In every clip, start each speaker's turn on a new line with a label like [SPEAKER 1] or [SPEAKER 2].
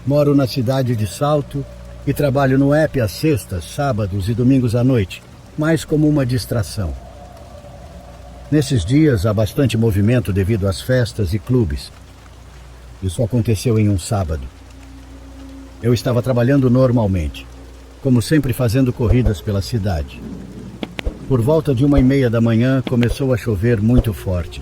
[SPEAKER 1] Moro na cidade de Salto e trabalho no app às sextas, sábados e domingos à noite, mais como uma distração. Nesses dias há bastante movimento devido às festas e clubes. Isso aconteceu em um sábado. Eu estava trabalhando normalmente, como sempre fazendo corridas pela cidade. Por volta de 1h30 da manhã começou a chover muito forte.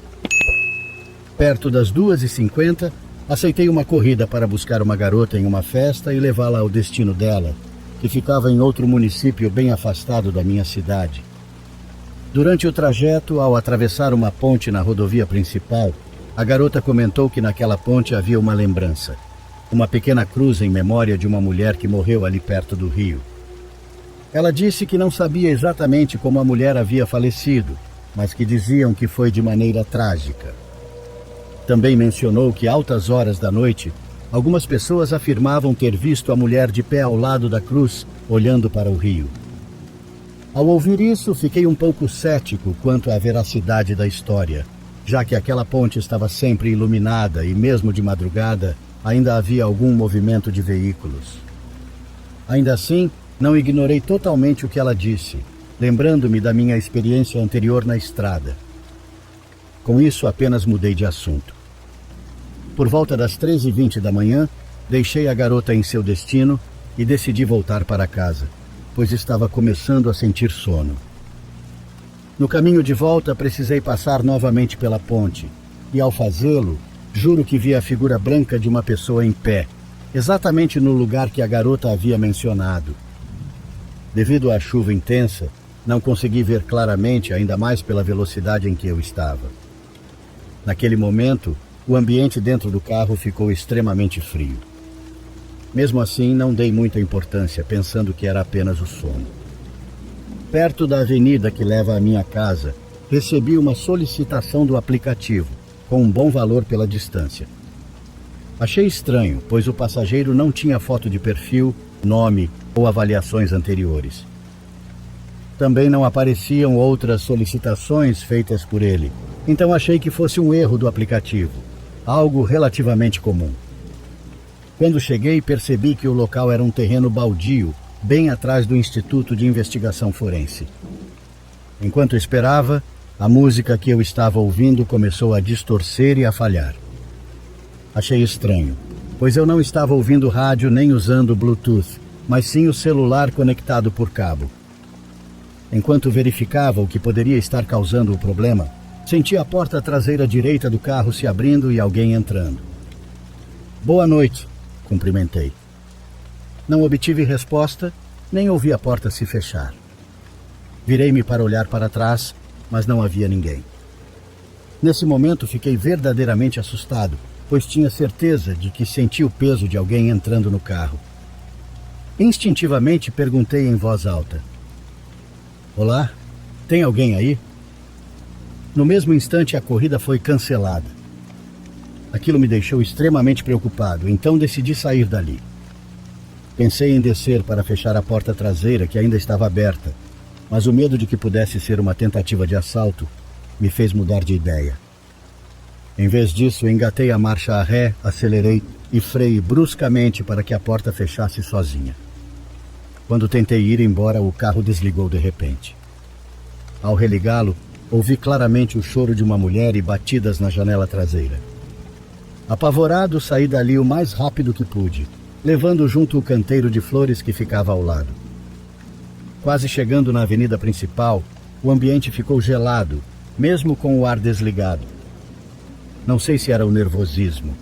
[SPEAKER 1] Perto das 2h50, aceitei uma corrida para buscar uma garota em uma festa e levá-la ao destino dela, que ficava em outro município bem afastado da minha cidade. Durante o trajeto, ao atravessar uma ponte na rodovia principal, a garota comentou que naquela ponte havia uma lembrança, uma pequena cruz em memória de uma mulher que morreu ali perto do rio. Ela disse que não sabia exatamente como a mulher havia falecido, mas que diziam que foi de maneira trágica. Também mencionou que, altas horas da noite, algumas pessoas afirmavam ter visto a mulher de pé ao lado da cruz, olhando para o rio. Ao ouvir isso, fiquei um pouco cético quanto à veracidade da história, já que aquela ponte estava sempre iluminada e, mesmo de madrugada, ainda havia algum movimento de veículos. Ainda assim, não ignorei totalmente o que ela disse, lembrando-me da minha experiência anterior na estrada. Com isso, apenas mudei de assunto. Por volta das 13h20 da manhã, deixei a garota em seu destino e decidi voltar para casa, pois estava começando a sentir sono. No caminho de volta, precisei passar novamente pela ponte, e ao fazê-lo, juro que vi a figura branca de uma pessoa em pé, exatamente no lugar que a garota havia mencionado. Devido à chuva intensa, não consegui ver claramente, ainda mais pela velocidade em que eu estava. Naquele momento, o ambiente dentro do carro ficou extremamente frio. Mesmo assim, não dei muita importância, pensando que era apenas o sono. Perto da avenida que leva à minha casa, recebi uma solicitação do aplicativo, com um bom valor pela distância. Achei estranho, pois o passageiro não tinha foto de perfil, nome ou avaliações anteriores. Também não apareciam outras solicitações feitas por ele, então achei que fosse um erro do aplicativo, algo relativamente comum. Quando cheguei, percebi que o local era um terreno baldio, bem atrás do Instituto de Investigação Forense. Enquanto esperava, a música que eu estava ouvindo começou a distorcer e a falhar. Achei estranho, pois eu não estava ouvindo rádio nem usando Bluetooth, mas sim o celular conectado por cabo. Enquanto verificava o que poderia estar causando o problema, senti a porta traseira direita do carro se abrindo e alguém entrando. "Boa noite", cumprimentei. Não obtive resposta, nem ouvi a porta se fechar. Virei-me para olhar para trás, mas não havia ninguém. Nesse momento fiquei verdadeiramente assustado, pois tinha certeza de que senti o peso de alguém entrando no carro. Instintivamente perguntei em voz alta: "Olá, tem alguém aí?" No mesmo instante a corrida foi cancelada. Aquilo me deixou extremamente preocupado, então decidi sair dali. Pensei em descer para fechar a porta traseira, que ainda estava aberta, mas o medo de que pudesse ser uma tentativa de assalto me fez mudar de ideia. Em vez disso, engatei a marcha a ré, acelerei e freiei bruscamente para que a porta fechasse sozinha. Quando tentei ir embora, o carro desligou de repente. Ao religá-lo, ouvi claramente o choro de uma mulher e batidas na janela traseira. Apavorado, saí dali o mais rápido que pude, levando junto o canteiro de flores que ficava ao lado. Quase chegando na avenida principal, o ambiente ficou gelado, mesmo com o ar desligado. Não sei se era o nervosismo,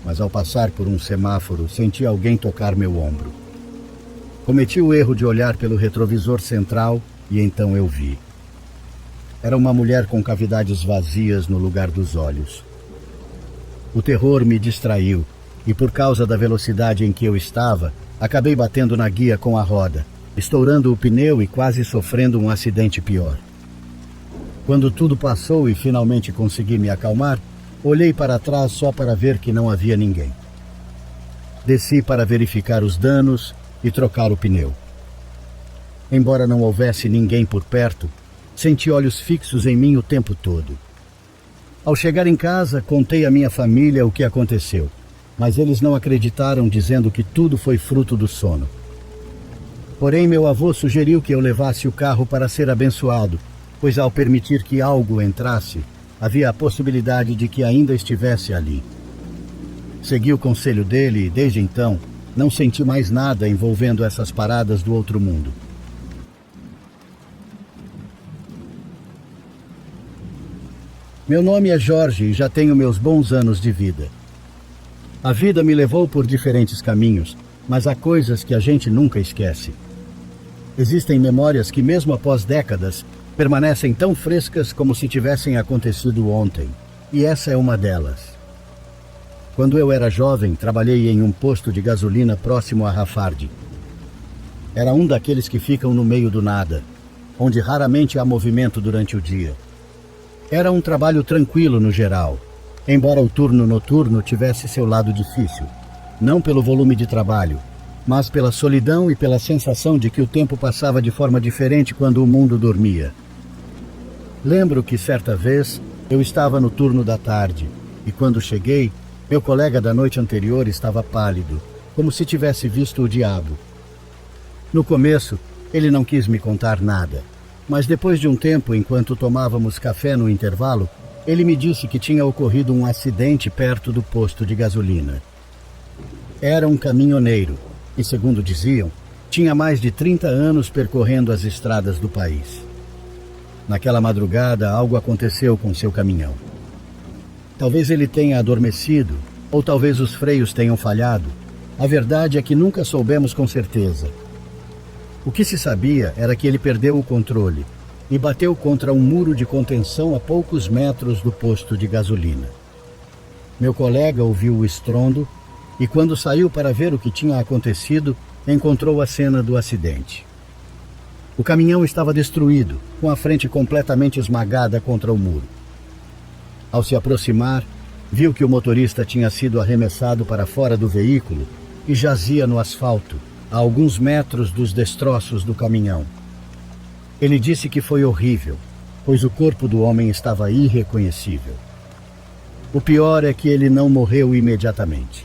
[SPEAKER 1] mas ao passar por um semáforo, senti alguém tocar meu ombro. Cometi o erro de olhar pelo retrovisor central e então eu vi. Era uma mulher com cavidades vazias no lugar dos olhos. O terror me distraiu e, por causa da velocidade em que eu estava, acabei batendo na guia com a roda, estourando o pneu e quase sofrendo um acidente pior. Quando tudo passou e finalmente consegui me acalmar, olhei para trás só para ver que não havia ninguém. Desci para verificar os danos e trocar o pneu. Embora não houvesse ninguém por perto, senti olhos fixos em mim o tempo todo. Ao chegar em casa, contei à minha família o que aconteceu, mas eles não acreditaram, dizendo que tudo foi fruto do sono. Porém, meu avô sugeriu que eu levasse o carro para ser abençoado, pois ao permitir que algo entrasse, havia a possibilidade de que ainda estivesse ali. Segui o conselho dele e, desde então, não senti mais nada envolvendo essas paradas do outro mundo. Meu nome é Jorge e já tenho meus bons anos de vida. A vida me levou por diferentes caminhos, mas há coisas que a gente nunca esquece. Existem memórias que, mesmo após décadas, permanecem tão frescas como se tivessem acontecido ontem, e essa é uma delas. Quando eu era jovem, trabalhei em um posto de gasolina próximo a Rafard. Era um daqueles que ficam no meio do nada, onde raramente há movimento durante o dia. Era um trabalho tranquilo no geral, embora o turno noturno tivesse seu lado difícil, não pelo volume de trabalho, mas pela solidão e pela sensação de que o tempo passava de forma diferente quando o mundo dormia. Lembro que certa vez eu estava no turno da tarde e quando cheguei, meu colega da noite anterior estava pálido, como se tivesse visto o diabo. No começo, ele não quis me contar nada, mas depois de um tempo, enquanto tomávamos café no intervalo, ele me disse que tinha ocorrido um acidente perto do posto de gasolina. Era um caminhoneiro e, segundo diziam, tinha mais de 30 anos percorrendo as estradas do país. Naquela madrugada, algo aconteceu com seu caminhão. Talvez ele tenha adormecido, ou talvez os freios tenham falhado. A verdade é que nunca soubemos com certeza. O que se sabia era que ele perdeu o controle e bateu contra um muro de contenção a poucos metros do posto de gasolina. Meu colega ouviu o estrondo e, quando saiu para ver o que tinha acontecido, encontrou a cena do acidente. O caminhão estava destruído, com a frente completamente esmagada contra o muro. Ao se aproximar, viu que o motorista tinha sido arremessado para fora do veículo e jazia no asfalto, a alguns metros dos destroços do caminhão. Ele disse que foi horrível, pois o corpo do homem estava irreconhecível. O pior é que ele não morreu imediatamente.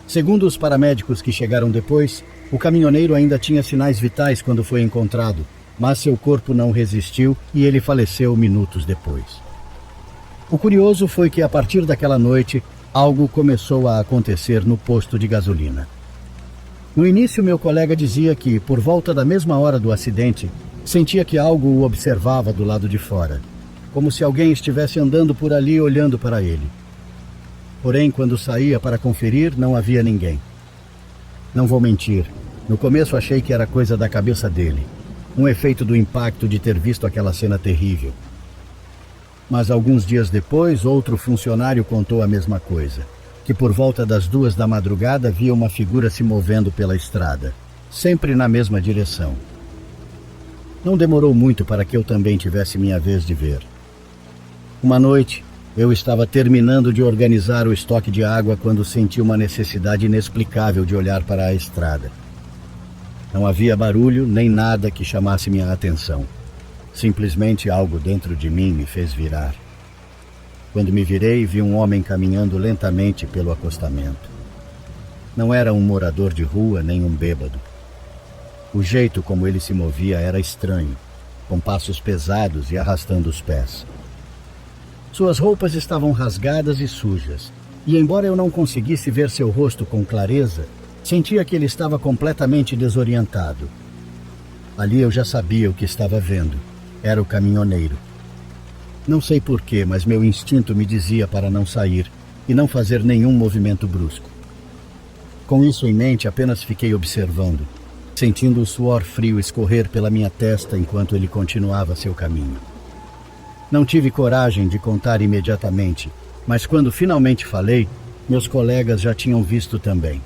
[SPEAKER 1] Segundo os paramédicos que chegaram depois, o caminhoneiro ainda tinha sinais vitais quando foi encontrado, mas seu corpo não resistiu e ele faleceu minutos depois. O curioso foi que, a partir daquela noite, algo começou a acontecer no posto de gasolina. No início, meu colega dizia que, por volta da mesma hora do acidente, sentia que algo o observava do lado de fora, como se alguém estivesse andando por ali olhando para ele. Porém, quando saía para conferir, não havia ninguém. Não vou mentir, no começo achei que era coisa da cabeça dele, um efeito do impacto de ter visto aquela cena terrível. Mas alguns dias depois, outro funcionário contou a mesma coisa, que por volta das 2 da madrugada via uma figura se movendo pela estrada, sempre na mesma direção. Não demorou muito para que eu também tivesse minha vez de ver. Uma noite, eu estava terminando de organizar o estoque de água quando senti uma necessidade inexplicável de olhar para a estrada. Não havia barulho nem nada que chamasse minha atenção. Simplesmente algo dentro de mim me fez virar. Quando me virei, vi um homem caminhando lentamente pelo acostamento. Não era um morador de rua nem um bêbado. O jeito como ele se movia era estranho, com passos pesados e arrastando os pés. Suas roupas estavam rasgadas e sujas, e embora eu não conseguisse ver seu rosto com clareza, sentia que ele estava completamente desorientado. Ali eu já sabia o que estava vendo. Era o caminhoneiro. Não sei porquê, mas meu instinto me dizia para não sair e não fazer nenhum movimento brusco. Com isso em mente, apenas fiquei observando, sentindo o suor frio escorrer pela minha testa enquanto ele continuava seu caminho. Não tive coragem de contar imediatamente, mas quando finalmente falei, meus colegas já tinham visto também.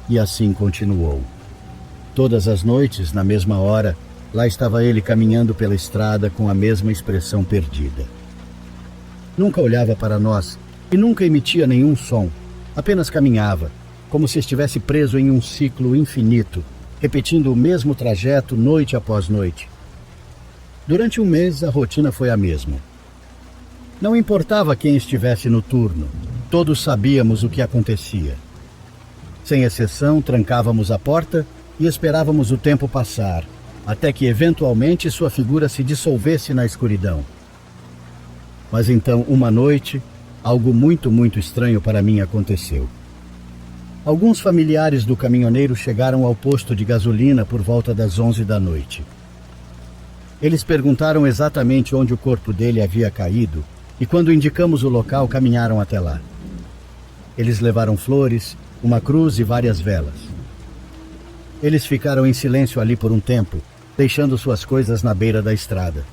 [SPEAKER 1] E assim continuou. Todas as noites, na mesma hora, lá estava ele caminhando pela estrada com a mesma expressão perdida. Nunca olhava para nós e nunca emitia nenhum som, apenas caminhava, como se estivesse preso em um ciclo infinito, repetindo o mesmo trajeto noite após noite. Durante um mês, a rotina foi a mesma. Não importava quem estivesse no turno, Todos sabíamos o que acontecia. Sem exceção, trancávamos a porta e esperávamos o tempo passar, até que eventualmente sua figura se dissolvesse na escuridão. Mas então, uma noite, algo muito estranho para mim aconteceu. Alguns familiares do caminhoneiro chegaram ao posto de gasolina por volta das 11 da noite. Eles perguntaram exatamente onde o corpo dele havia caído e, quando indicamos o local, caminharam até lá. Eles levaram flores, uma cruz e várias velas. Eles ficaram em silêncio ali por um tempo, deixando suas coisas na beira da estrada.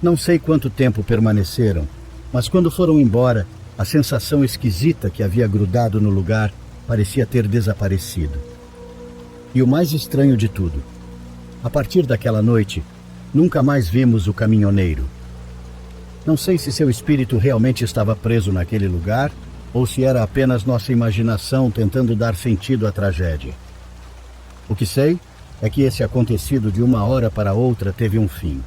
[SPEAKER 1] Não sei quanto tempo permaneceram, mas quando foram embora, a sensação esquisita que havia grudado no lugar parecia ter desaparecido. E o mais estranho de tudo, a partir daquela noite, nunca mais vimos o caminhoneiro. Não sei se seu espírito realmente estava preso naquele lugar ou se era apenas nossa imaginação tentando dar sentido à tragédia. O que sei é que esse acontecido de uma hora para outra teve um fim.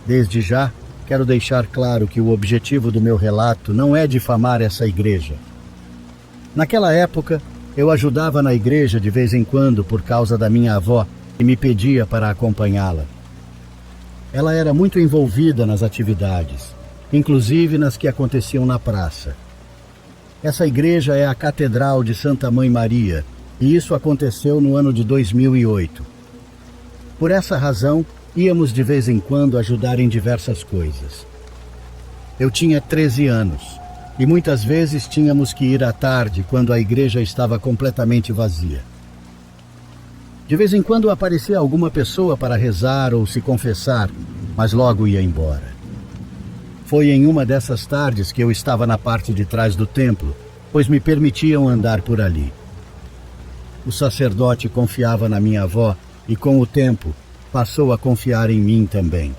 [SPEAKER 1] Desde já, quero deixar claro que o objetivo do meu relato não é difamar essa igreja. Naquela época, eu ajudava na igreja de vez em quando por causa da minha avó, que me pedia para acompanhá-la. Ela era muito envolvida nas atividades, inclusive nas que aconteciam na praça. Essa igreja é a Catedral de Santa Mãe Maria, e isso aconteceu no ano de 2008. Por essa razão, íamos de vez em quando ajudar em diversas coisas. Eu tinha 13 anos e muitas vezes tínhamos que ir à tarde quando a igreja estava completamente vazia. De vez em quando aparecia alguma pessoa para rezar ou se confessar, mas logo ia embora. Foi em uma dessas tardes que eu estava na parte de trás do templo, pois me permitiam andar por ali. O sacerdote confiava na minha avó e, com o tempo, passou a confiar em mim também.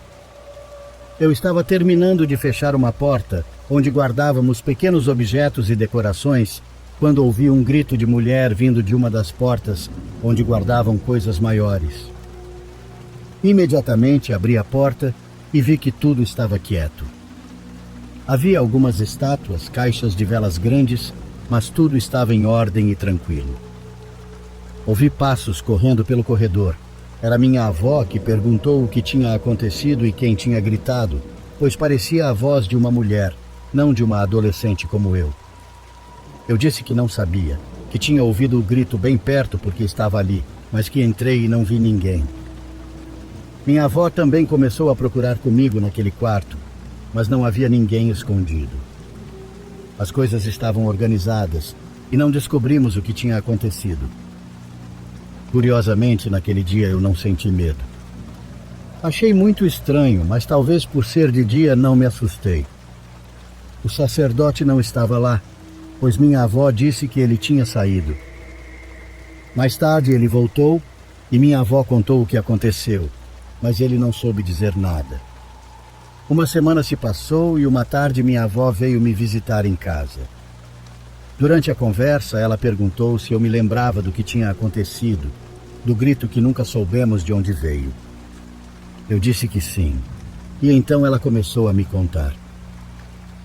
[SPEAKER 1] Eu estava terminando de fechar uma porta onde guardávamos pequenos objetos e decorações quando ouvi um grito de mulher vindo de uma das portas onde guardavam coisas maiores. Imediatamente abri a porta e vi que tudo estava quieto. Havia algumas estátuas, caixas de velas grandes, mas tudo estava em ordem e tranquilo. Ouvi passos correndo pelo corredor. Era minha avó que perguntou o que tinha acontecido e quem tinha gritado, pois parecia a voz de uma mulher, não de uma adolescente como eu. Eu disse que não sabia, que tinha ouvido o grito bem perto porque estava ali, mas que entrei e não vi ninguém. Minha avó também começou a procurar comigo naquele quarto, mas não havia ninguém escondido. As coisas estavam organizadas e não descobrimos o que tinha acontecido. Curiosamente, naquele dia eu não senti medo. Achei muito estranho, mas talvez por ser de dia não me assustei. O sacerdote não estava lá, pois minha avó disse que ele tinha saído. Mais tarde ele voltou e minha avó contou o que aconteceu, mas ele não soube dizer nada. Uma semana se passou e uma tarde minha avó veio me visitar em casa. Durante a conversa, ela perguntou se eu me lembrava do que tinha acontecido, do grito que nunca soubemos de onde veio. Eu disse que sim, e então ela começou a me contar.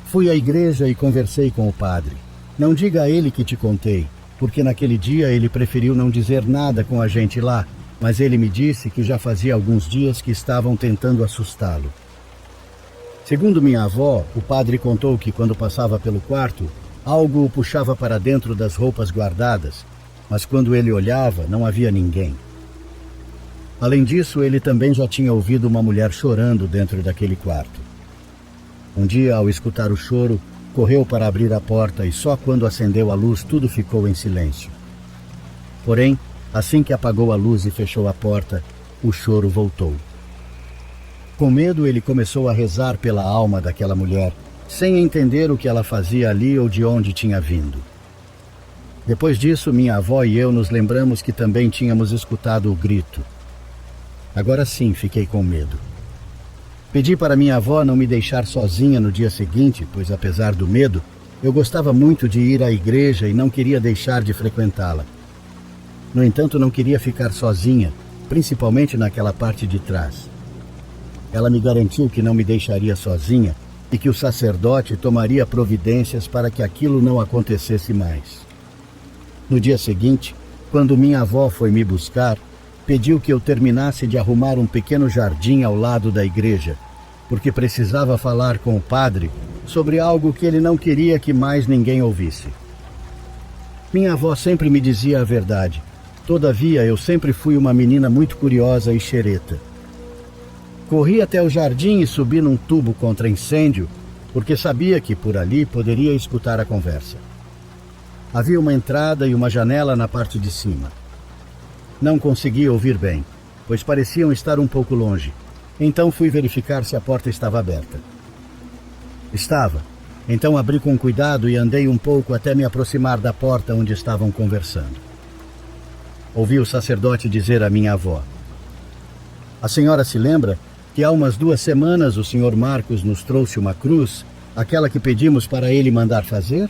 [SPEAKER 1] Fui à igreja e conversei com o padre. Não diga a ele que te contei, porque naquele dia ele preferiu não dizer nada com a gente lá, mas ele me disse que já fazia alguns dias que estavam tentando assustá-lo. Segundo minha avó, o padre contou que quando passava pelo quarto, algo o puxava para dentro das roupas guardadas, mas quando ele olhava, não havia ninguém. Além disso, ele também já tinha ouvido uma mulher chorando dentro daquele quarto. Um dia, ao escutar o choro, correu para abrir a porta e só quando acendeu a luz tudo ficou em silêncio. Porém, assim que apagou a luz e fechou a porta, o choro voltou. Com medo, ele começou a rezar pela alma daquela mulher, sem entender o que ela fazia ali ou de onde tinha vindo. Depois disso, minha avó e eu nos lembramos que também tínhamos escutado o grito. Agora sim, fiquei com medo. Pedi para minha avó não me deixar sozinha no dia seguinte, pois apesar do medo, eu gostava muito de ir à igreja e não queria deixar de frequentá-la. No entanto, não queria ficar sozinha, principalmente naquela parte de trás. Ela me garantiu que não me deixaria sozinha e que o sacerdote tomaria providências para que aquilo não acontecesse mais. No dia seguinte, quando minha avó foi me buscar, pediu que eu terminasse de arrumar um pequeno jardim ao lado da igreja, porque precisava falar com o padre sobre algo que ele não queria que mais ninguém ouvisse. Minha avó sempre me dizia a verdade. Todavia, eu sempre fui uma menina muito curiosa e xereta. Corri até o jardim e subi num tubo contra incêndio, porque sabia que por ali poderia escutar a conversa. Havia uma entrada e uma janela na parte de cima. Não conseguia ouvir bem, pois pareciam estar um pouco longe. Então fui verificar se a porta estava aberta. Estava. Então abri com cuidado e andei um pouco até me aproximar da porta onde estavam conversando. Ouvi o sacerdote dizer à minha avó: "A senhora se lembra que há umas 2 semanas o senhor Marcos nos trouxe uma cruz, aquela que pedimos para ele mandar fazer?"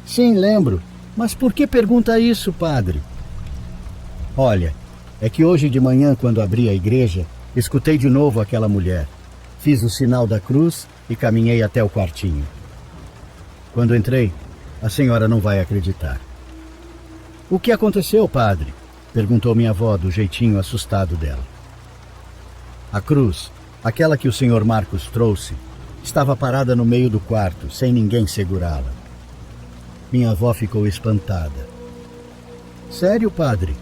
[SPEAKER 1] "Sim, lembro. Mas por que pergunta isso, padre?" "Olha, é que hoje de manhã, quando abri a igreja, escutei de novo aquela mulher. Fiz o sinal da cruz e caminhei até o quartinho. Quando entrei, a senhora não vai acreditar." "O que aconteceu, padre?" perguntou minha avó do jeitinho assustado dela. A cruz, aquela que o senhor Marcos trouxe, estava parada no meio do quarto, sem ninguém segurá-la. Minha avó ficou espantada. "Sério, padre?"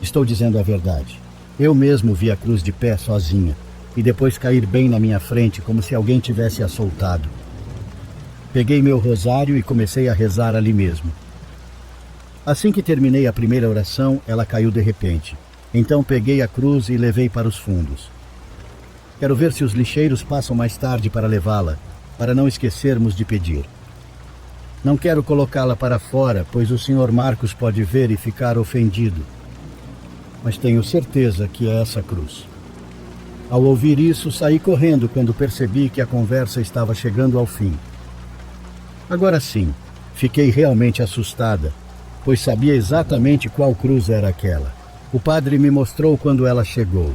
[SPEAKER 1] "Estou dizendo a verdade. Eu mesmo vi a cruz de pé sozinha e depois cair bem na minha frente, como se alguém tivesse a soltado. Peguei meu rosário e comecei a rezar ali mesmo. Assim que terminei a primeira oração, ela caiu de repente. Então peguei a cruz e levei para os fundos. Quero ver se os lixeiros passam mais tarde para levá-la, para não esquecermos de pedir. Não quero colocá-la para fora, pois o senhor Marcos pode ver e ficar ofendido. Mas tenho certeza que é essa cruz." Ao ouvir isso, saí correndo quando percebi que a conversa estava chegando ao fim. Agora sim, fiquei realmente assustada, pois sabia exatamente qual cruz era aquela. O padre me mostrou quando ela chegou.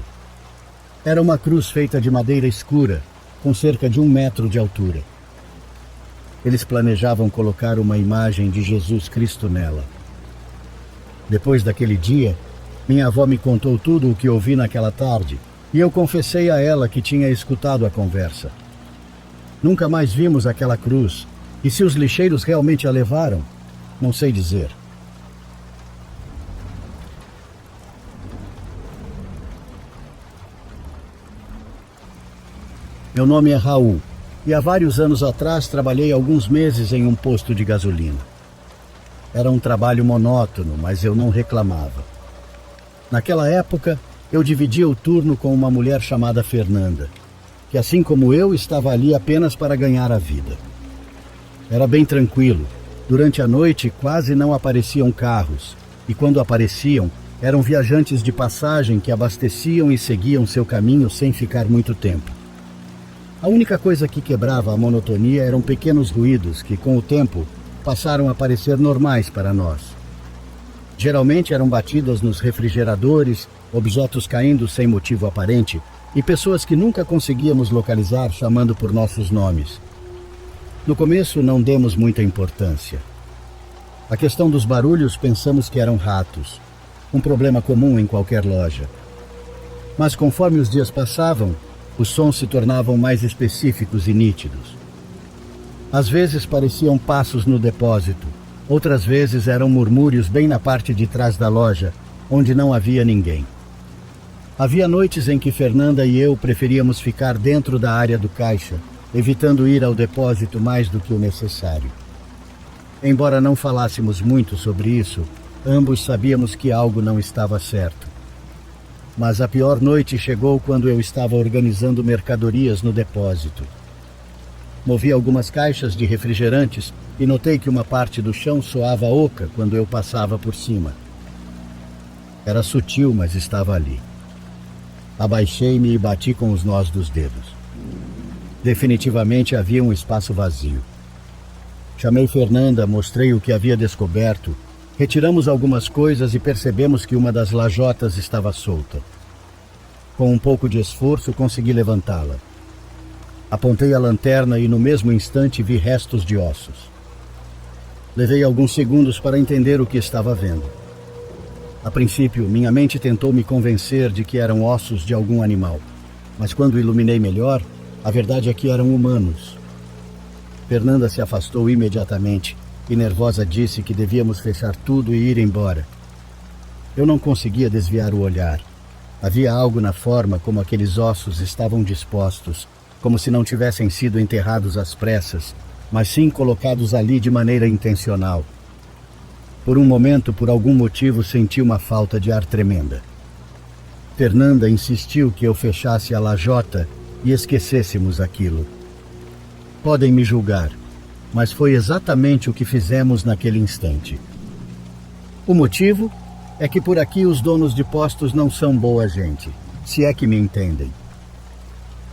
[SPEAKER 1] Era uma cruz feita de madeira escura, com cerca de 1 metro de altura. Eles planejavam colocar uma imagem de Jesus Cristo nela. Depois daquele dia, minha avó me contou tudo o que ouvi naquela tarde, e eu confessei a ela que tinha escutado a conversa. Nunca mais vimos aquela cruz, e se os lixeiros realmente a levaram, não sei dizer. Meu nome é Raul, e há vários anos atrás trabalhei alguns meses em um posto de gasolina. Era um trabalho monótono, mas eu não reclamava. Naquela época, eu dividia o turno com uma mulher chamada Fernanda, que assim como eu estava ali apenas para ganhar a vida. Era bem tranquilo. Durante a noite quase não apareciam carros, e quando apareciam, eram viajantes de passagem que abasteciam e seguiam seu caminho sem ficar muito tempo. A única coisa que quebrava a monotonia eram pequenos ruídos que, com o tempo, passaram a parecer normais para nós. Geralmente eram batidas nos refrigeradores, objetos caindo sem motivo aparente e pessoas que nunca conseguíamos localizar chamando por nossos nomes. No começo não demos muita importância. A questão dos barulhos pensamos que eram ratos, um problema comum em qualquer loja. Mas conforme os dias passavam, os sons se tornavam mais específicos e nítidos. Às vezes pareciam passos no depósito, outras vezes eram murmúrios bem na parte de trás da loja, onde não havia ninguém. Havia noites em que Fernanda e eu preferíamos ficar dentro da área do caixa, evitando ir ao depósito mais do que o necessário. Embora não falássemos muito sobre isso, ambos sabíamos que algo não estava certo. Mas a pior noite chegou quando eu estava organizando mercadorias no depósito. Movi algumas caixas de refrigerantes e notei que uma parte do chão soava oca quando eu passava por cima. Era sutil, mas estava ali. Abaixei-me e bati com os nós dos dedos. Definitivamente havia um espaço vazio. Chamei Fernanda, mostrei o que havia descoberto Retiramos algumas coisas e percebemos que uma das lajotas estava solta. Com um pouco de esforço, consegui levantá-la. Apontei a lanterna e no mesmo instante vi restos de ossos. Levei alguns segundos para entender o que estava vendo. A princípio, minha mente tentou me convencer de que eram ossos de algum animal, mas quando iluminei melhor, a verdade é que eram humanos. Fernanda se afastou imediatamente e nervosa disse que devíamos fechar tudo e ir embora. Eu não conseguia desviar o olhar. Havia algo na forma como aqueles ossos estavam dispostos, como se não tivessem sido enterrados às pressas, mas sim colocados ali de maneira intencional. Por um momento, por algum motivo, senti uma falta de ar tremenda. Fernanda insistiu que eu fechasse a lajota e esquecêssemos aquilo. Podem me julgar, mas foi exatamente o que fizemos naquele instante. O motivo é que por aqui os donos de postos não são boa gente, se é que me entendem.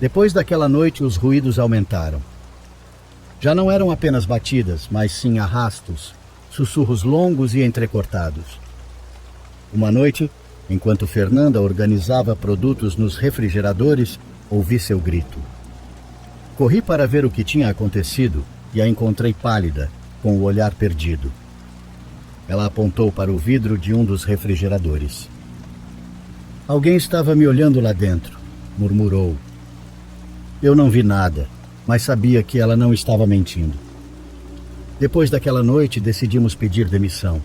[SPEAKER 1] Depois daquela noite, os ruídos aumentaram. Já não eram apenas batidas, mas sim arrastos, sussurros longos e entrecortados. Uma noite, enquanto Fernanda organizava produtos nos refrigeradores, ouvi seu grito. Corri para ver o que tinha acontecido e a encontrei pálida, com o olhar perdido. Ela apontou para o vidro de um dos refrigeradores. Alguém estava me olhando lá dentro, murmurou. Eu não vi nada, mas sabia que ela não estava mentindo. Depois daquela noite, decidimos pedir demissão.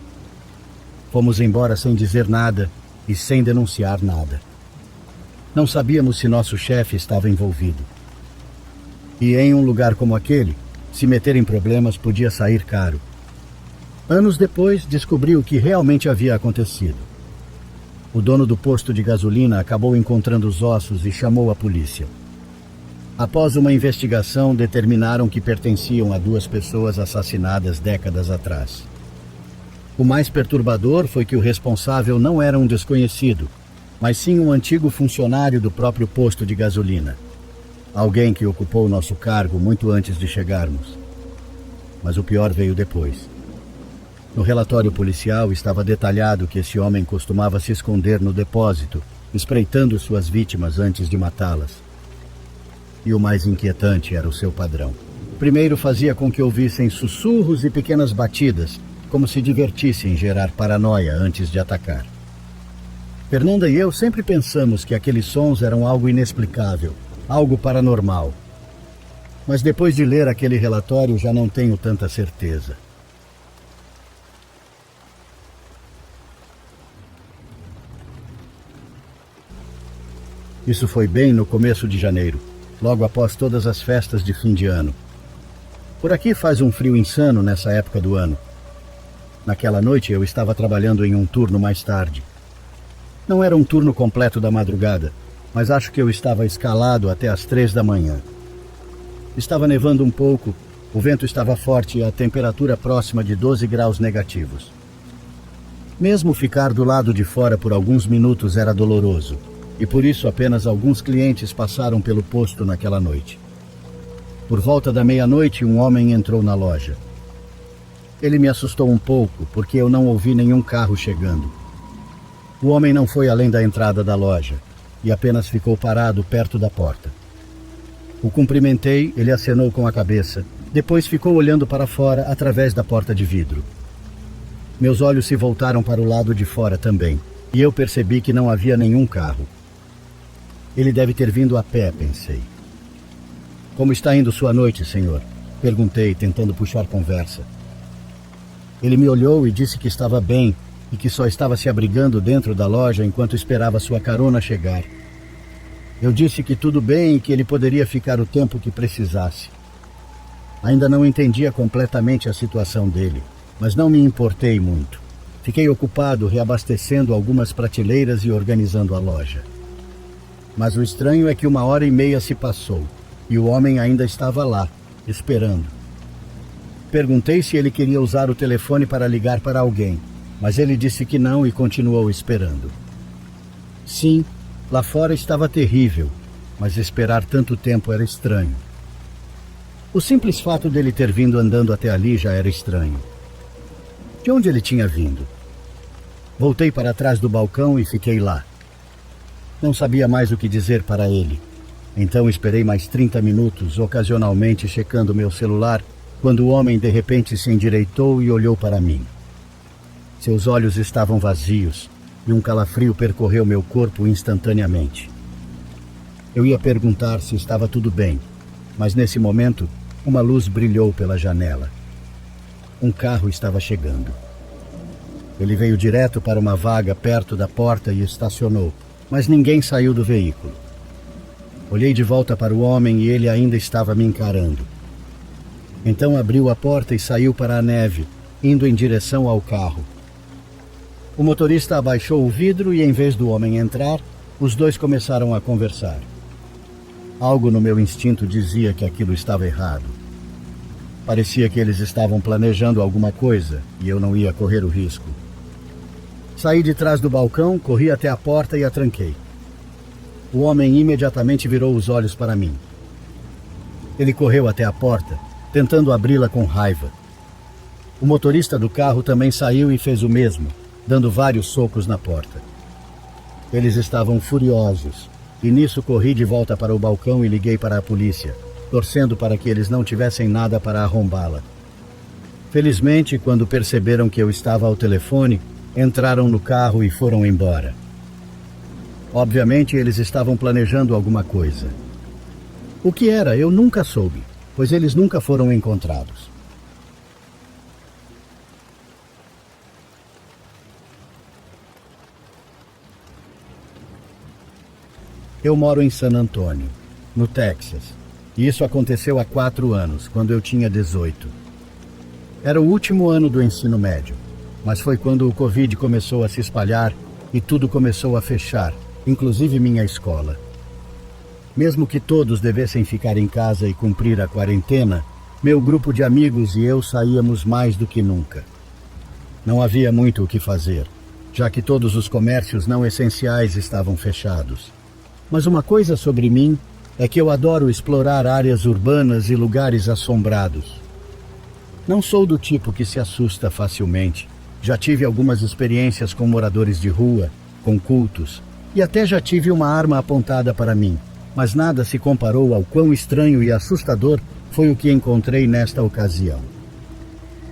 [SPEAKER 1] Fomos embora sem dizer nada e sem denunciar nada. Não sabíamos se nosso chefe estava envolvido. E em um lugar como aquele, se meter em problemas podia sair caro. Anos depois, descobri o que realmente havia acontecido. O dono do posto de gasolina acabou encontrando os ossos e chamou a polícia. Após uma investigação, determinaram que pertenciam a 2 pessoas assassinadas décadas atrás. O mais perturbador foi que o responsável não era um desconhecido, mas sim um antigo funcionário do próprio posto de gasolina. Alguém que ocupou nosso cargo muito antes de chegarmos. Mas o pior veio depois. No relatório policial estava detalhado que esse homem costumava se esconder no depósito, espreitando suas vítimas antes de matá-las. E o mais inquietante era o seu padrão. Primeiro fazia com que ouvissem sussurros e pequenas batidas, como se divertisse em gerar paranoia antes de atacar. Fernanda e eu sempre pensamos que aqueles sons eram algo inexplicável, algo paranormal. Mas depois de ler aquele relatório já não tenho tanta certeza. Isso foi bem no começo de janeiro, logo após todas as festas de fim de ano. Por aqui faz um frio insano nessa época do ano. Naquela noite eu estava trabalhando em um turno mais tarde. Não era um turno completo da madrugada, mas acho que eu estava escalado até as 3 da manhã. Estava nevando um pouco, o vento estava forte e a temperatura próxima de 12 graus negativos. Mesmo ficar do lado de fora por alguns minutos era doloroso, e por isso apenas alguns clientes passaram pelo posto naquela noite. Por volta da meia-noite, um homem entrou na loja. Ele me assustou um pouco, porque eu não ouvi nenhum carro chegando. O homem não foi além da entrada da loja, e apenas ficou parado perto da porta. O cumprimentei, ele acenou com a cabeça, depois ficou olhando para fora através da porta de vidro. Meus olhos se voltaram para o lado de fora também, e eu percebi que não havia nenhum carro. Ele deve ter vindo a pé, pensei. Como está indo sua noite, senhor? Perguntei, tentando puxar conversa. Ele me olhou e disse que estava bem e que só estava se abrigando dentro da loja enquanto esperava sua carona chegar. Eu disse que tudo bem e que ele poderia ficar o tempo que precisasse. Ainda não entendia completamente a situação dele, mas não me importei muito. Fiquei ocupado reabastecendo algumas prateleiras e organizando a loja. Mas o estranho é que 1h30 se passou e o homem ainda estava lá, esperando. Perguntei se ele queria usar o telefone para ligar para alguém, mas ele disse que não e continuou esperando. Sim, lá fora estava terrível, mas esperar tanto tempo era estranho. O simples fato dele ter vindo andando até ali já era estranho. De onde ele tinha vindo? Voltei para trás do balcão e fiquei lá. Não sabia mais o que dizer para ele. Então esperei mais 30 minutos, ocasionalmente checando meu celular, quando o homem de repente se endireitou e olhou para mim. Seus olhos estavam vazios e um calafrio percorreu meu corpo instantaneamente. Eu ia perguntar se estava tudo bem, mas nesse momento, uma luz brilhou pela janela. Um carro estava chegando. Ele veio direto para uma vaga perto da porta e estacionou, mas ninguém saiu do veículo. Olhei de volta para o homem e ele ainda estava me encarando. Então abriu a porta e saiu para a neve, indo em direção ao carro. O motorista abaixou o vidro e, em vez do homem entrar, os dois começaram a conversar. Algo no meu instinto dizia que aquilo estava errado. Parecia que eles estavam planejando alguma coisa e eu não ia correr o risco. Saí de trás do balcão, corri até a porta e a tranquei. O homem imediatamente virou os olhos para mim. Ele correu até a porta, tentando abri-la com raiva. O motorista do carro também saiu e fez o mesmo, dando vários socos na porta. Eles estavam furiosos, e nisso corri de volta para o balcão e liguei para a polícia, torcendo para que eles não tivessem nada para arrombá-la. Felizmente, quando perceberam que eu estava ao telefone, entraram no carro e foram embora. Obviamente, eles estavam planejando alguma coisa. O que era, eu nunca soube, pois eles nunca foram encontrados. Eu moro em San Antônio, no Texas, e isso aconteceu há 4 anos, quando eu tinha 18. Era o último ano do ensino médio, mas foi quando o Covid começou a se espalhar e tudo começou a fechar, inclusive minha escola. Mesmo que todos devessem ficar em casa e cumprir a quarentena, meu grupo de amigos e eu saíamos mais do que nunca. Não havia muito o que fazer, já que todos os comércios não essenciais estavam fechados. Mas uma coisa sobre mim é que eu adoro explorar áreas urbanas e lugares assombrados. Não sou do tipo que se assusta facilmente. Já tive algumas experiências com moradores de rua, com cultos, e até já tive uma arma apontada para mim, mas nada se comparou ao quão estranho e assustador foi o que encontrei nesta ocasião.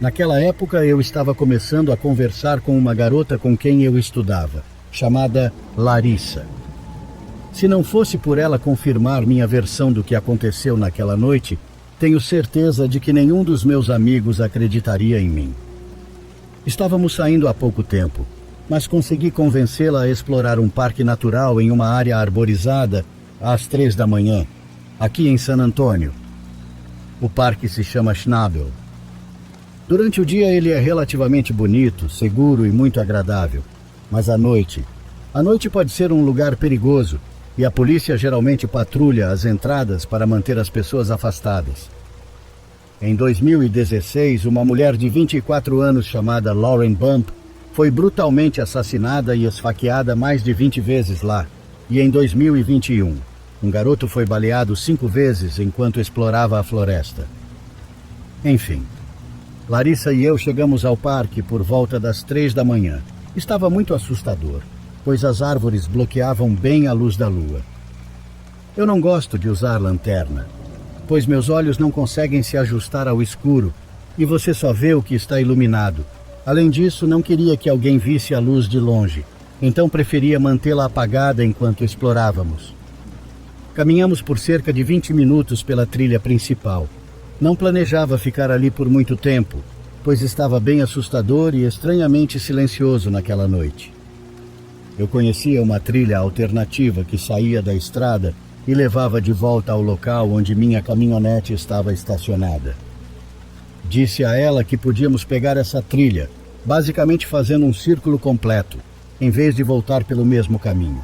[SPEAKER 1] Naquela época eu estava começando a conversar com uma garota com quem eu estudava, chamada Larissa. Se não fosse por ela confirmar minha versão do que aconteceu naquela noite, tenho certeza de que nenhum dos meus amigos acreditaria em mim. Estávamos saindo há pouco tempo, mas consegui convencê-la a explorar um parque natural em uma área arborizada às 3 da manhã, aqui em San Antônio. O parque se chama Schnabel. Durante o dia ele é relativamente bonito, seguro e muito agradável, mas à noite pode ser um lugar perigoso, e a polícia geralmente patrulha as entradas para manter as pessoas afastadas. Em 2016, uma mulher de 24 anos chamada Lauren Bump foi brutalmente assassinada e esfaqueada mais de 20 vezes lá. E em 2021, um garoto foi baleado 5 vezes enquanto explorava a floresta. Enfim, Larissa e eu chegamos ao parque por volta das 3 da manhã. Estava muito assustador, pois as árvores bloqueavam bem a luz da lua. Eu não gosto de usar lanterna, pois meus olhos não conseguem se ajustar ao escuro e você só vê o que está iluminado. Além disso, não queria que alguém visse a luz de longe, então preferia mantê-la apagada enquanto explorávamos. Caminhamos por cerca de 20 minutos pela trilha principal. Não planejava ficar ali por muito tempo, pois estava bem assustador e estranhamente silencioso naquela noite. Eu conhecia uma trilha alternativa que saía da estrada e levava de volta ao local onde minha caminhonete estava estacionada. Disse a ela que podíamos pegar essa trilha, basicamente fazendo um círculo completo, em vez de voltar pelo mesmo caminho.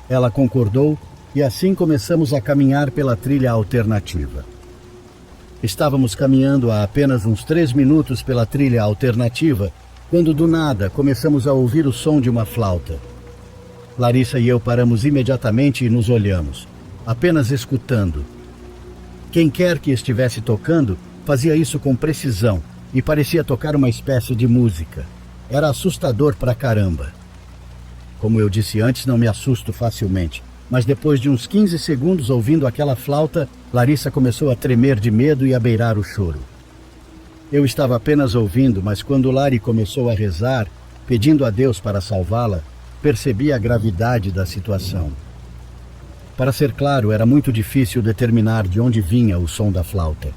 [SPEAKER 1] Ela concordou e assim começamos a caminhar pela trilha alternativa. Estávamos caminhando a apenas uns 3 minutos pela trilha alternativa, quando do nada começamos a ouvir o som de uma flauta. Larissa e eu paramos imediatamente e nos olhamos, apenas escutando. Quem quer que estivesse tocando fazia isso com precisão, e parecia tocar uma espécie de música. Era assustador pra caramba. Como eu disse antes, não me assusto facilmente, mas depois de uns 15 segundos ouvindo aquela flauta, Larissa começou a tremer de medo e a beirar o choro. Eu estava apenas ouvindo, mas quando Lari começou a rezar, pedindo a Deus para salvá-la, percebi a gravidade da situação. Para ser claro, era muito difícil determinar de onde vinha o som da flauta.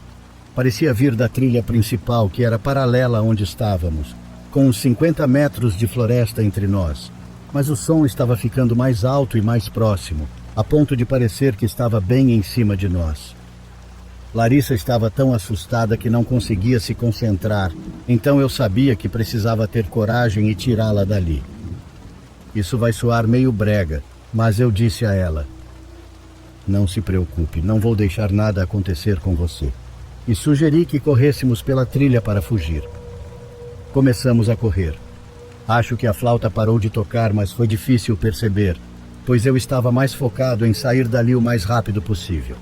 [SPEAKER 1] Parecia vir da trilha principal, que era paralela onde estávamos, com uns 50 metros de floresta entre nós. Mas o som estava ficando mais alto e mais próximo, a ponto de parecer que estava bem em cima de nós. Larissa estava tão assustada que não conseguia se concentrar, então eu sabia que precisava ter coragem e tirá-la dali. Isso vai soar meio brega, mas eu disse a ela: "Não se preocupe, não vou deixar nada acontecer com você." E sugeri que corrêssemos pela trilha para fugir. Começamos a correr. Acho que a flauta parou de tocar, mas foi difícil perceber, pois eu estava mais focado em sair dali o mais rápido possível.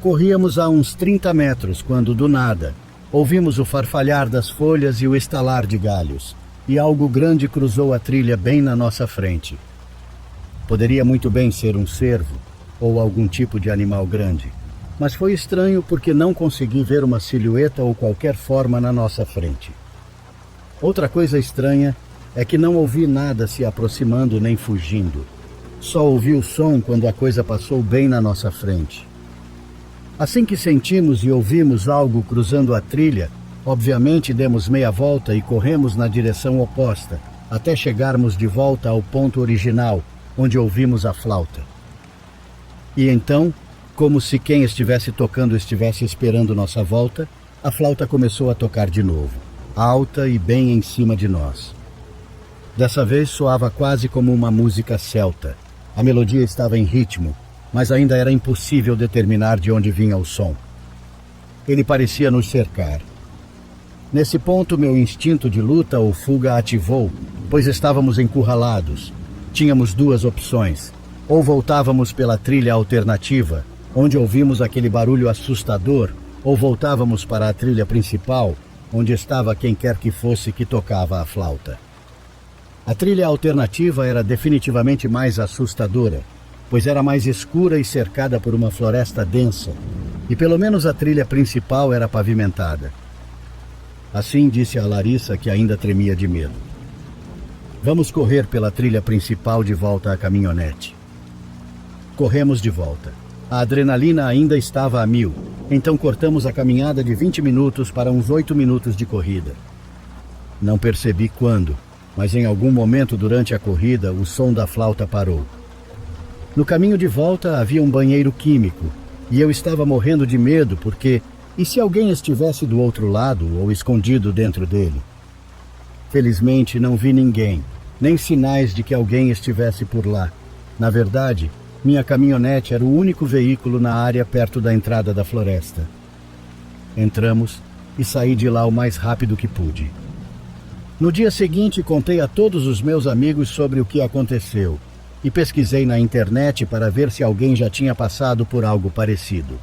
[SPEAKER 1] Corríamos a uns 30 metros quando, do nada, ouvimos o farfalhar das folhas e o estalar de galhos, e algo grande cruzou a trilha bem na nossa frente. Poderia muito bem ser um cervo ou algum tipo de animal grande, mas foi estranho porque não consegui ver uma silhueta ou qualquer forma na nossa frente. Outra coisa estranha é que não ouvi nada se aproximando nem fugindo. Só ouvi o som quando a coisa passou bem na nossa frente. Assim que sentimos e ouvimos algo cruzando a trilha, obviamente demos meia volta e corremos na direção oposta, até chegarmos de volta ao ponto original, onde ouvimos a flauta. E então, como se quem estivesse tocando estivesse esperando nossa volta, a flauta começou a tocar de novo, alta e bem em cima de nós. Dessa vez soava quase como uma música celta. A melodia estava em ritmo, mas ainda era impossível determinar de onde vinha o som. Ele parecia nos cercar. Nesse ponto, meu instinto de luta ou fuga ativou, pois estávamos encurralados. Tínhamos duas opções: ou voltávamos pela trilha alternativa, onde ouvimos aquele barulho assustador, ou voltávamos para a trilha principal, onde estava quem quer que fosse que tocava a flauta. A trilha alternativa era definitivamente mais assustadora, pois era mais escura e cercada por uma floresta densa, e pelo menos a trilha principal era pavimentada. Assim disse a Larissa, que ainda tremia de medo: "Vamos correr pela trilha principal de volta à caminhonete." Corremos de volta. A adrenalina ainda estava a 1000, então cortamos a caminhada de 20 minutos para uns 8 minutos de corrida. Não percebi quando, mas em algum momento durante a corrida o som da flauta parou. No caminho de volta havia um banheiro químico, e eu estava morrendo de medo porque, e se alguém estivesse do outro lado ou escondido dentro dele? Felizmente não vi ninguém, nem sinais de que alguém estivesse por lá. Na verdade, minha caminhonete era o único veículo na área perto da entrada da floresta. Entramos e saí de lá o mais rápido que pude. No dia seguinte, contei a todos os meus amigos sobre o que aconteceu e pesquisei na internet para ver se alguém já tinha passado por algo parecido.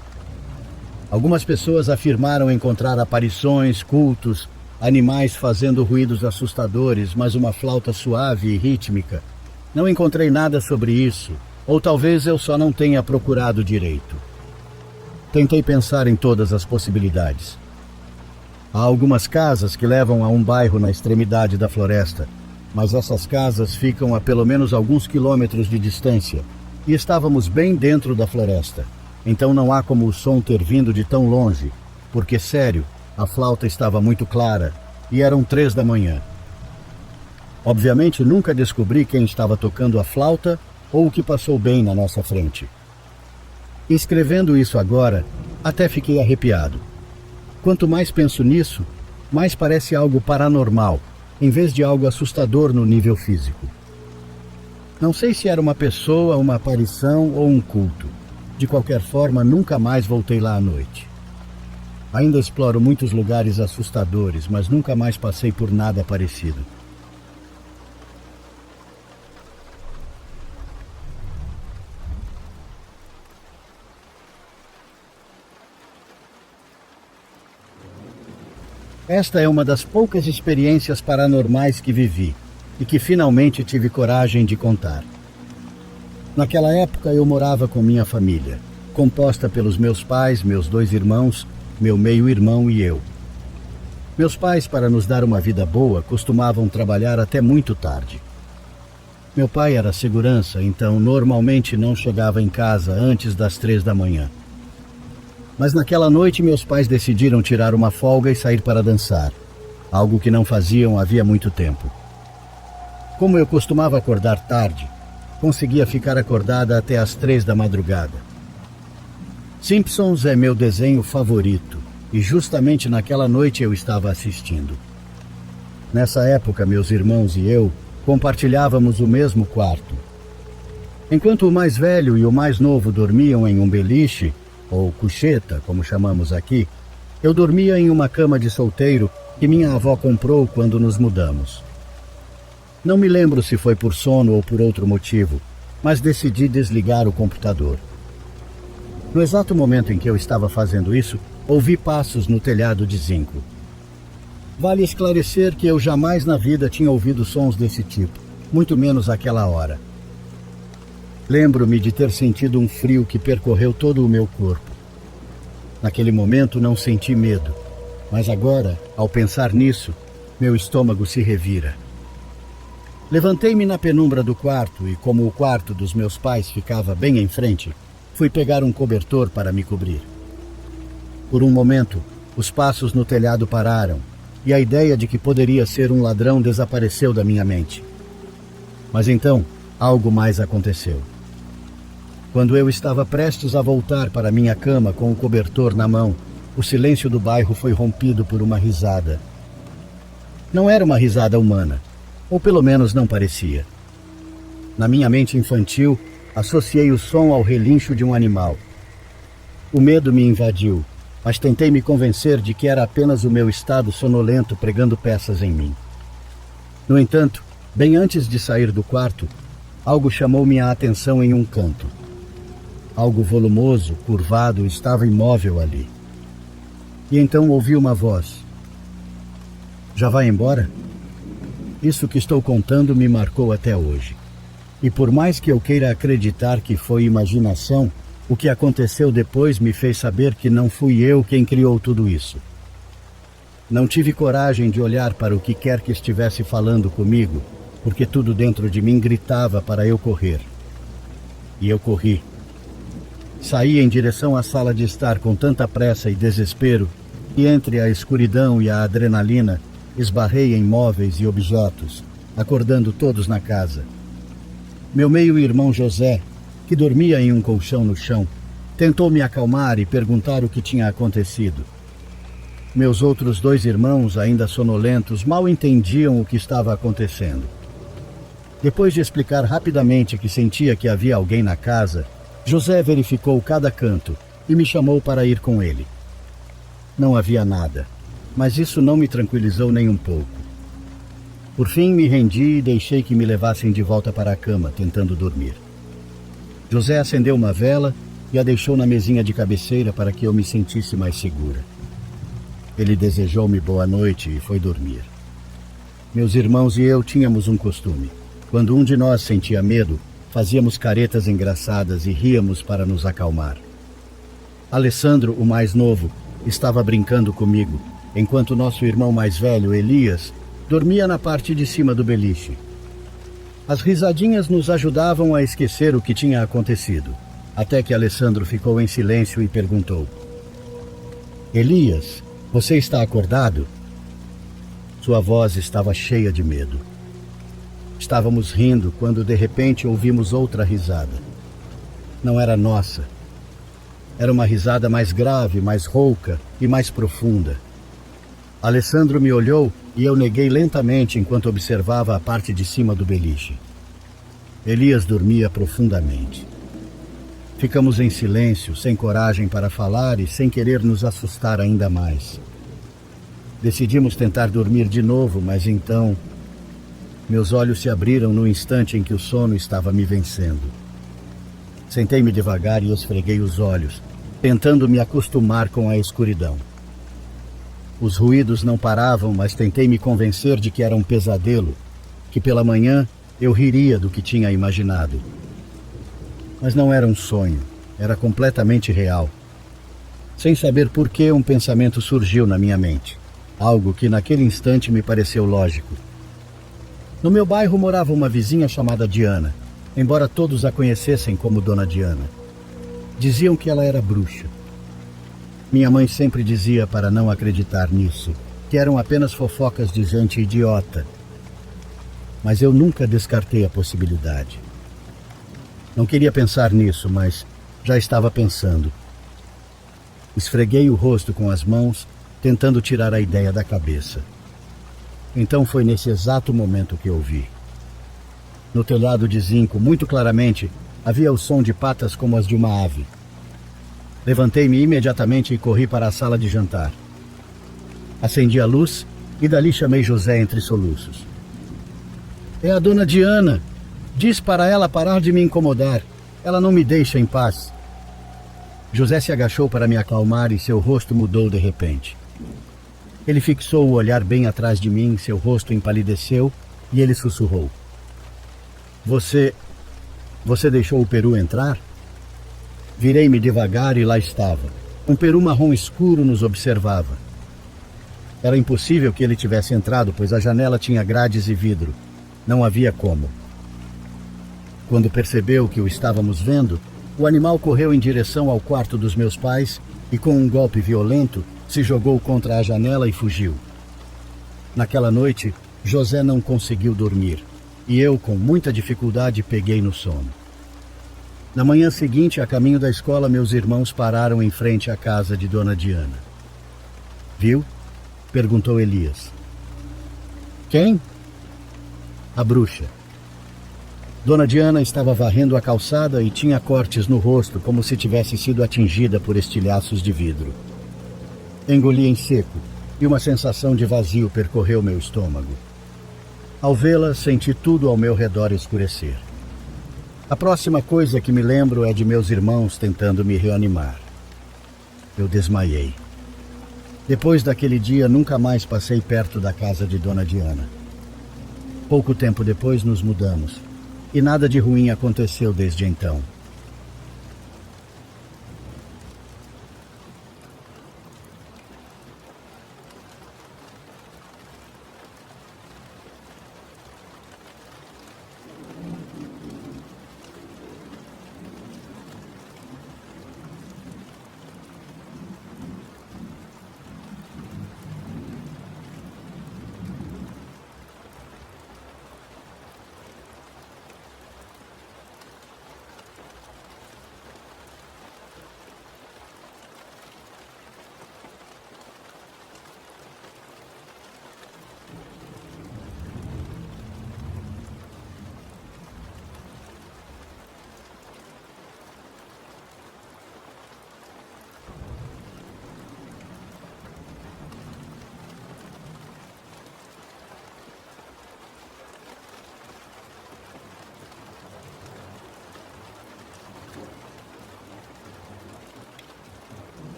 [SPEAKER 1] Algumas pessoas afirmaram encontrar aparições, cultos, animais fazendo ruídos assustadores, mas uma flauta suave e rítmica. Não encontrei nada sobre isso, ou talvez eu só não tenha procurado direito. Tentei pensar em todas as possibilidades. Há algumas casas que levam a um bairro na extremidade da floresta, mas essas casas ficam a pelo menos alguns quilômetros de distância, e estávamos bem dentro da floresta. Então não há como o som ter vindo de tão longe, porque, sério, a flauta estava muito clara, e eram 3 da manhã. Obviamente nunca descobri quem estava tocando a flauta ou o que passou bem na nossa frente. Escrevendo isso agora, até fiquei arrepiado. Quanto mais penso nisso, mais parece algo paranormal, em vez de algo assustador no nível físico. Não sei se era uma pessoa, uma aparição ou um culto. De qualquer forma, nunca mais voltei lá à noite. Ainda exploro muitos lugares assustadores, mas nunca mais passei por nada parecido. Esta é uma das poucas experiências paranormais que vivi e que finalmente tive coragem de contar. Naquela época eu morava com minha família, composta pelos meus pais, meus 2 irmãos, meu meio-irmão e eu. Meus pais, para nos dar uma vida boa, costumavam trabalhar até muito tarde. Meu pai era segurança, então normalmente não chegava em casa antes das 3 da manhã. Mas naquela noite meus pais decidiram tirar uma folga e sair para dançar, algo que não faziam havia muito tempo. Como eu costumava acordar tarde, conseguia ficar acordada até às 3 da madrugada. Simpsons é meu desenho favorito e justamente naquela noite eu estava assistindo. Nessa época, meus irmãos e eu compartilhávamos o mesmo quarto. Enquanto o mais velho e o mais novo dormiam em um beliche, ou cucheta, como chamamos aqui, eu dormia em uma cama de solteiro que minha avó comprou quando nos mudamos. Não me lembro se foi por sono ou por outro motivo, mas decidi desligar o computador. No exato momento em que eu estava fazendo isso, ouvi passos no telhado de zinco. Vale esclarecer que eu jamais na vida tinha ouvido sons desse tipo, muito menos àquela hora. Lembro-me de ter sentido um frio que percorreu todo o meu corpo. Naquele momento não senti medo, mas agora, ao pensar nisso, meu estômago se revira. Levantei-me na penumbra do quarto e, como o quarto dos meus pais ficava bem em frente, fui pegar um cobertor para me cobrir. Por um momento, os passos no telhado pararam e a ideia de que poderia ser um ladrão desapareceu da minha mente. Mas então, algo mais aconteceu. Quando eu estava prestes a voltar para minha cama com o cobertor na mão, o silêncio do bairro foi rompido por uma risada. Não era uma risada humana, ou pelo menos não parecia. Na minha mente infantil, associei o som ao relincho de um animal. O medo me invadiu, mas tentei me convencer de que era apenas o meu estado sonolento pregando peças em mim. No entanto, bem antes de sair do quarto, algo chamou minha atenção em um canto. Algo volumoso, curvado, estava imóvel ali. E então ouvi uma voz. Já vai embora? Isso que estou contando me marcou até hoje. E por mais que eu queira acreditar que foi imaginação, o que aconteceu depois me fez saber que não fui eu quem criou tudo isso. Não tive coragem de olhar para o que quer que estivesse falando comigo, porque tudo dentro de mim gritava para eu correr. E eu corri. Saí em direção à sala de estar com tanta pressa e desespero que entre a escuridão e a adrenalina esbarrei em móveis e objetos, acordando todos na casa. Meu meio-irmão José, que dormia em um colchão no chão, tentou me acalmar e perguntar o que tinha acontecido. Meus outros 2 irmãos, ainda sonolentos, mal entendiam o que estava acontecendo. Depois de explicar rapidamente que sentia que havia alguém na casa, José verificou cada canto e me chamou para ir com ele. Não havia nada, mas isso não me tranquilizou nem um pouco. Por fim, me rendi e deixei que me levassem de volta para a cama, tentando dormir. José acendeu uma vela e a deixou na mesinha de cabeceira para que eu me sentisse mais segura. Ele desejou-me boa noite e foi dormir. Meus irmãos e eu tínhamos um costume. Quando um de nós sentia medo, fazíamos caretas engraçadas e ríamos para nos acalmar. Alessandro, o mais novo, estava brincando comigo, enquanto nosso irmão mais velho, Elias, dormia na parte de cima do beliche. As risadinhas nos ajudavam a esquecer o que tinha acontecido, até que Alessandro ficou em silêncio e perguntou: Elias, você está acordado? Sua voz estava cheia de medo. Estávamos rindo quando de repente ouvimos outra risada. Não era nossa. Era uma risada mais grave, mais rouca e mais profunda. Alessandro me olhou e eu neguei lentamente enquanto observava a parte de cima do beliche. Elias dormia profundamente. Ficamos em silêncio, sem coragem para falar e sem querer nos assustar ainda mais. Decidimos tentar dormir de novo, mas então meus olhos se abriram no instante em que o sono estava me vencendo. Sentei-me devagar e esfreguei os olhos, tentando me acostumar com a escuridão. Os ruídos não paravam, mas tentei me convencer de que era um pesadelo, que pela manhã eu riria do que tinha imaginado. Mas não era um sonho, era completamente real. Sem saber por que, um pensamento surgiu na minha mente, algo que naquele instante me pareceu lógico. No meu bairro morava uma vizinha chamada Diana, embora todos a conhecessem como Dona Diana. Diziam que ela era bruxa. Minha mãe sempre dizia para não acreditar nisso, que eram apenas fofocas de gente idiota. Mas eu nunca descartei a possibilidade. Não queria pensar nisso, mas já estava pensando. Esfreguei o rosto com as mãos, tentando tirar a ideia da cabeça. Então foi nesse exato momento que ouvi. No telhado de zinco, muito claramente, havia o som de patas como as de uma ave. Levantei-me imediatamente e corri para a sala de jantar. Acendi a luz e dali chamei José entre soluços. É a Dona Diana. Diz para ela parar de me incomodar. Ela não me deixa em paz. José se agachou para me acalmar e seu rosto mudou de repente. Ele fixou o olhar bem atrás de mim, seu rosto empalideceu e ele sussurrou. Você deixou o peru entrar? Virei-me devagar e lá estava. Um peru marrom escuro nos observava. Era impossível que ele tivesse entrado, pois a janela tinha grades e vidro. Não havia como. Quando percebeu que o estávamos vendo, o animal correu em direção ao quarto dos meus pais e, com um golpe violento, se jogou contra a janela e fugiu. Naquela noite, José não conseguiu dormir e eu, com muita dificuldade, peguei no sono. Na manhã seguinte, a caminho da escola, meus irmãos pararam em frente à casa de Dona Diana. Viu? Perguntou Elias. Quem? A bruxa. Dona Diana estava varrendo a calçada e tinha cortes no rosto, como se tivesse sido atingida por estilhaços de vidro. Engoli em seco e uma sensação de vazio percorreu meu estômago. Ao vê-la, senti tudo ao meu redor escurecer. A próxima coisa que me lembro é de meus irmãos tentando me reanimar. Eu desmaiei. Depois daquele dia, nunca mais passei perto da casa de Dona Diana. Pouco tempo depois, nos mudamos. E nada de ruim aconteceu desde então.